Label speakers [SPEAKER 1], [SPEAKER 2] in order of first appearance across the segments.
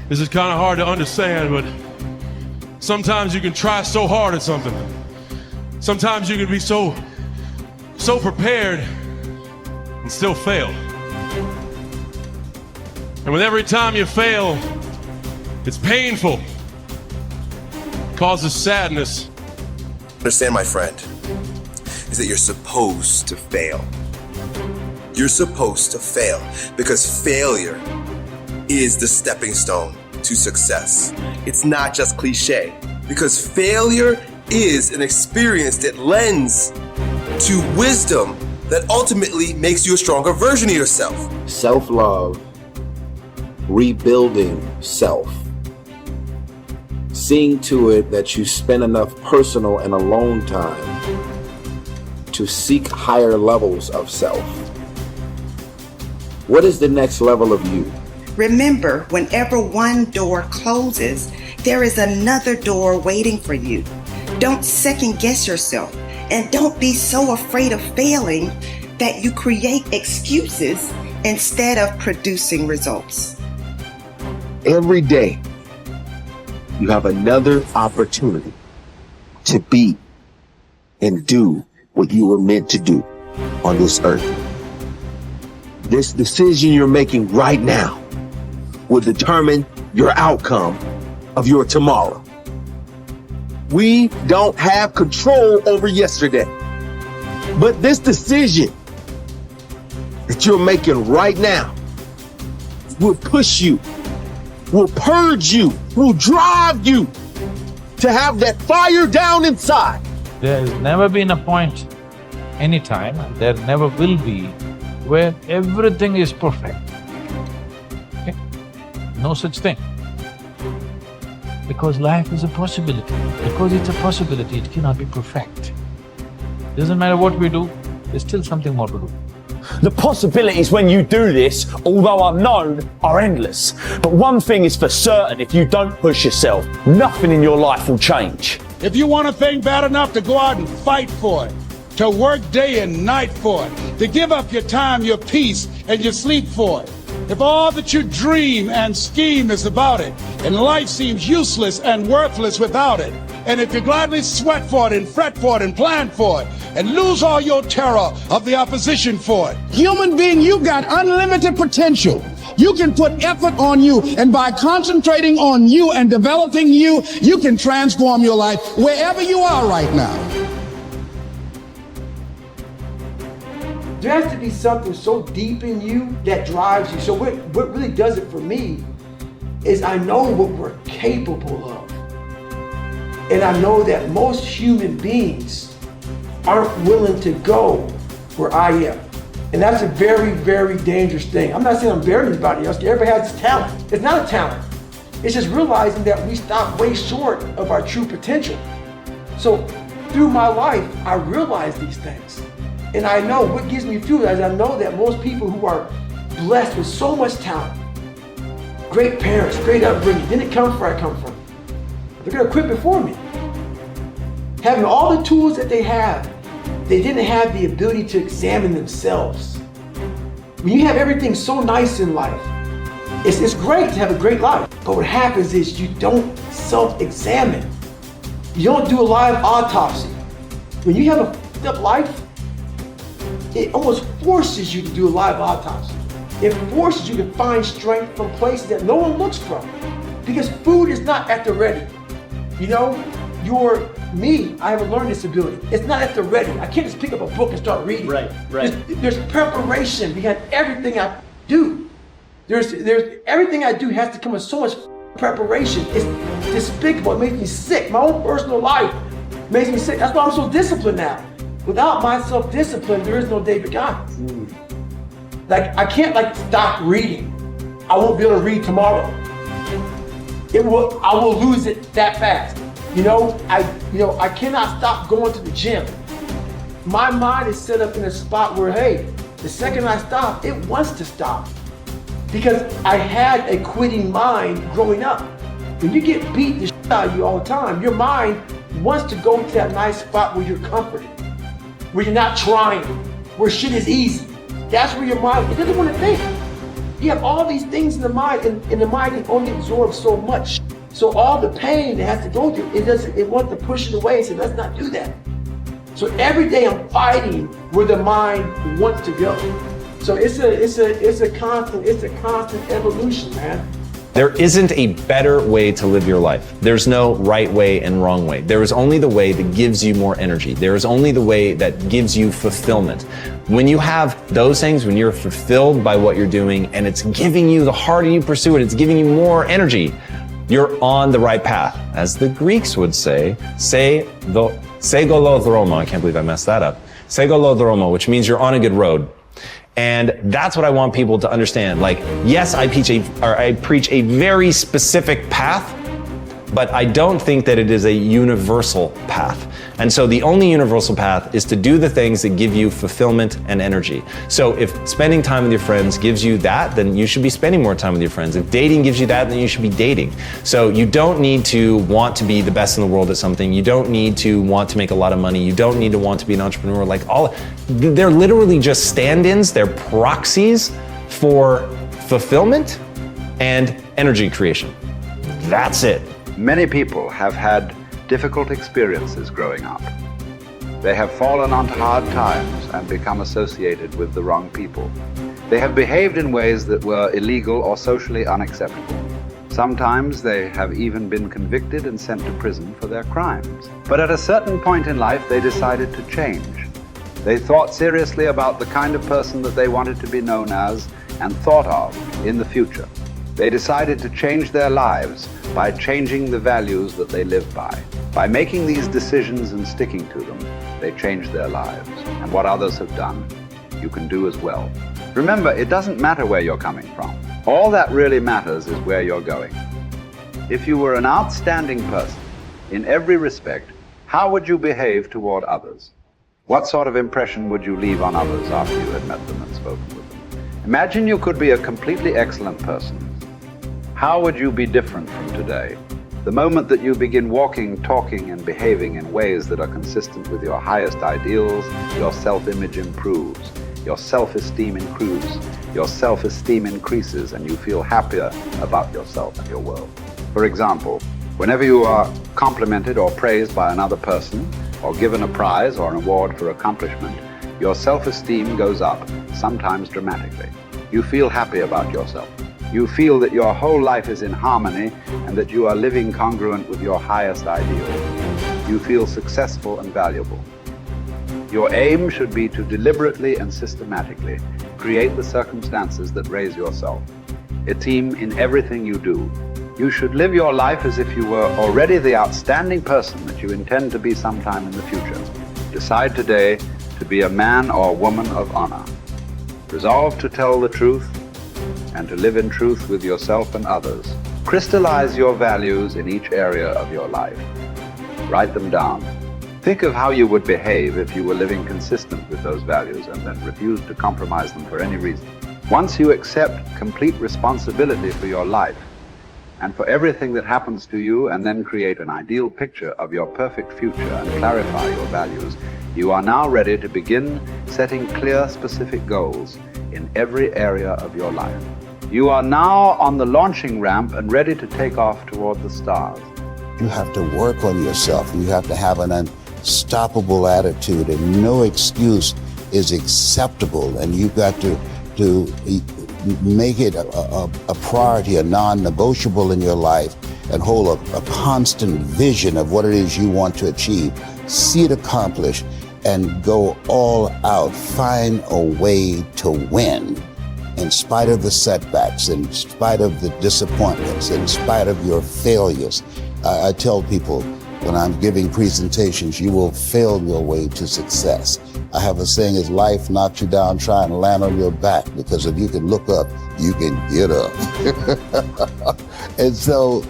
[SPEAKER 1] This is kind of hard to understand, but sometimes you can try so hard at something. Sometimes you can be so prepared and still fail. And with every time you fail, it's painful. It causes sadness.
[SPEAKER 2] Understand, my friend, is that you're supposed to fail. You're supposed to fail because failure is the stepping stone to success. It's not just cliche, because failure is an experience that lends to wisdom that ultimately makes you a stronger version of yourself.
[SPEAKER 3] Self-love, rebuilding self, seeing to it that you spend enough personal and alone time to seek higher levels of self. What is the next level of you?
[SPEAKER 4] Remember, whenever one door closes, there is another door waiting for you. Don't second guess yourself, and don't be so afraid of failing that you create excuses instead of producing results.
[SPEAKER 3] Every day, you have another opportunity to be and do what you were meant to do on this earth. This decision you're making right now will determine your outcome of your tomorrow. We don't have control over yesterday, but this decision that you're making right now will push you, will purge you, will drive you to have that fire down inside.
[SPEAKER 5] There has never been a point, anytime, and there never will be, where everything is perfect. Okay? No such thing. Because life is a possibility. Because it's a possibility, it cannot be perfect. Doesn't matter what we do, there's still something more to do.
[SPEAKER 6] The possibilities when you do this, although unknown, are endless. But one thing is for certain, if you don't push yourself, nothing in your life will change.
[SPEAKER 7] If you want a thing bad enough to go out and fight for it, to work day and night for it, to give up your time, your peace, and your sleep for it, if all that you dream and scheme is about it, and life seems useless and worthless without it, and if you gladly sweat for it and fret for it and plan for it, and lose all your terror of the opposition for it. Human being, you've got unlimited potential. You can put effort on you, and by concentrating on you and developing you, you can transform your life wherever you are right now.
[SPEAKER 8] There has to be something so deep in you that drives you. So what really does it for me is I know what we're capable of. And I know that most human beings aren't willing to go where I am. And that's a very, very dangerous thing. I'm not saying I'm better than anybody else. Everybody has this talent. It's not a talent. It's just realizing that we stop way short of our true potential. So through my life, I realize these things. And I know what gives me fuel is I know that most people who are blessed with so much talent, great parents, great upbringing, didn't come where I come from. They're gonna quit before me. Having all the tools that they have, they didn't have the ability to examine themselves. When you have everything so nice in life, it's great to have a great life. But what happens is you don't self-examine. You don't do a live autopsy. When you have a fucked up life, it almost forces you to do a live autopsy. It forces you to find strength from places that no one looks from. Because food is not at the ready. You know, I have a learning disability. It's not at the ready. I can't just pick up a book and start reading.
[SPEAKER 6] Right.
[SPEAKER 8] There's preparation behind everything I do. There's everything I do has to come with so much preparation. It's despicable. It makes me sick. My own personal life makes me sick. That's why I'm so disciplined now. Without my self-discipline, there is no David Goggins. Like, I can't stop reading. I won't be able to read tomorrow. I will lose it that fast. I cannot stop going to the gym. My mind is set up in a spot where, hey, the second I stop, it wants to stop. Because I had a quitting mind growing up. When you get beat the shit out of you all the time, your mind wants to go to that nice spot where you're comforted, where you're not trying, where shit is easy. That's where your mind, it doesn't want to think. You have all these things in the mind, and the mind can only absorb so much. So all the pain it has to go through, it wants to push it away and say, let's not do that. So every day I'm fighting where the mind wants to go. So it's a constant evolution, man.
[SPEAKER 9] There isn't a better way to live your life. There's no right way and wrong way. There is only the way that gives you more energy. There is only the way that gives you fulfillment. When you have those things, when you're fulfilled by what you're doing and it's giving you, the harder you pursue it, it's giving you more energy, you're on the right path. As the Greeks would say, segolodromo, I can't believe I messed that up. Segolodromo, which means you're on a good road. And that's what I want people to understand. Like, yes, I preach a very specific path, but I don't think that it is a universal path. And so the only universal path is to do the things that give you fulfillment and energy. So if spending time with your friends gives you that, then you should be spending more time with your friends. If dating gives you that, then you should be dating. So you don't need to want to be the best in the world at something. You don't need to want to make a lot of money. You don't need to want to be an entrepreneur. They're literally just stand-ins. They're proxies for fulfillment and energy creation. That's it.
[SPEAKER 10] Many people have had difficult experiences growing up. They have fallen onto hard times and become associated with the wrong people. They have behaved in ways that were illegal or socially unacceptable. Sometimes they have even been convicted and sent to prison for their crimes. But at a certain point in life, they decided to change. They thought seriously about the kind of person that they wanted to be known as and thought of in the future. They decided to change their lives by changing the values that they live by. By making these decisions and sticking to them, they changed their lives. And what others have done, you can do as well. Remember, it doesn't matter where you're coming from. All that really matters is where you're going. If you were an outstanding person in every respect, how would you behave toward others? What sort of impression would you leave on others after you had met them and spoken with them? Imagine you could be a completely excellent person. How would you be different from today? The moment that you begin walking, talking, and behaving in ways that are consistent with your highest ideals, your self-image improves, your self-esteem improves, your self-esteem increases, and you feel happier about yourself and your world. For example, whenever you are complimented or praised by another person, or given a prize or an award for accomplishment, your self-esteem goes up, sometimes dramatically. You feel happy about yourself. You feel that your whole life is in harmony and that you are living congruent with your highest ideal. You feel successful and valuable. Your aim should be to deliberately and systematically create the circumstances that raise yourself. Esteem in everything you do. You should live your life as if you were already the outstanding person that you intend to be sometime in the future. Decide today to be a man or woman of honor. Resolve to tell the truth and to live in truth with yourself and others. Crystallize your values in each area of your life. Write them down. Think of how you would behave if you were living consistent with those values and then refused to compromise them for any reason. Once you accept complete responsibility for your life and for everything that happens to you, and then create an ideal picture of your perfect future and clarify your values, you are now ready to begin setting clear, specific goals in every area of your life. You are now on the launching ramp and ready to take off toward the stars.
[SPEAKER 11] You have to work on yourself. You have to have an unstoppable attitude, and no excuse is acceptable. And you've got to make it a priority, a non-negotiable in your life, and hold a constant vision of what it is you want to achieve. See it accomplished and go all out. Find a way to win in spite of the setbacks, in spite of the disappointments, in spite of your failures. I tell people when I'm giving presentations, you will fail your way to success. I have a saying, is life knocks you down, try and land on your back, because if you can look up, you can get up. And so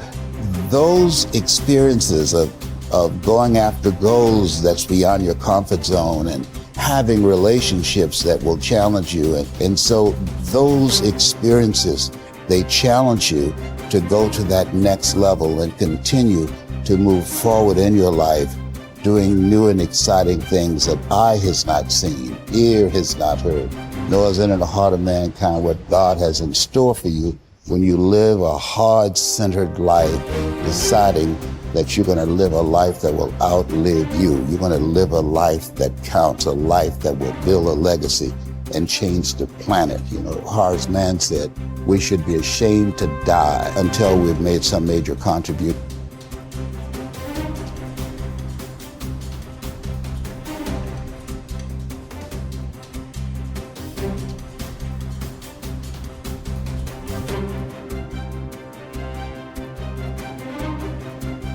[SPEAKER 11] those experiences of going after goals that's beyond your comfort zone and having relationships that will challenge you. And so those experiences, they challenge you to go to that next level and continue to move forward in your life, doing new and exciting things that eye has not seen, ear has not heard, nor is it in the heart of mankind what God has in store for you when you live a heart-centered life, deciding that you're going to live a life that will outlive you. You're going to live a life that counts, a life that will build a legacy and change the planet. You know, Horace Mann said, we should be ashamed to die until we've made some major contribution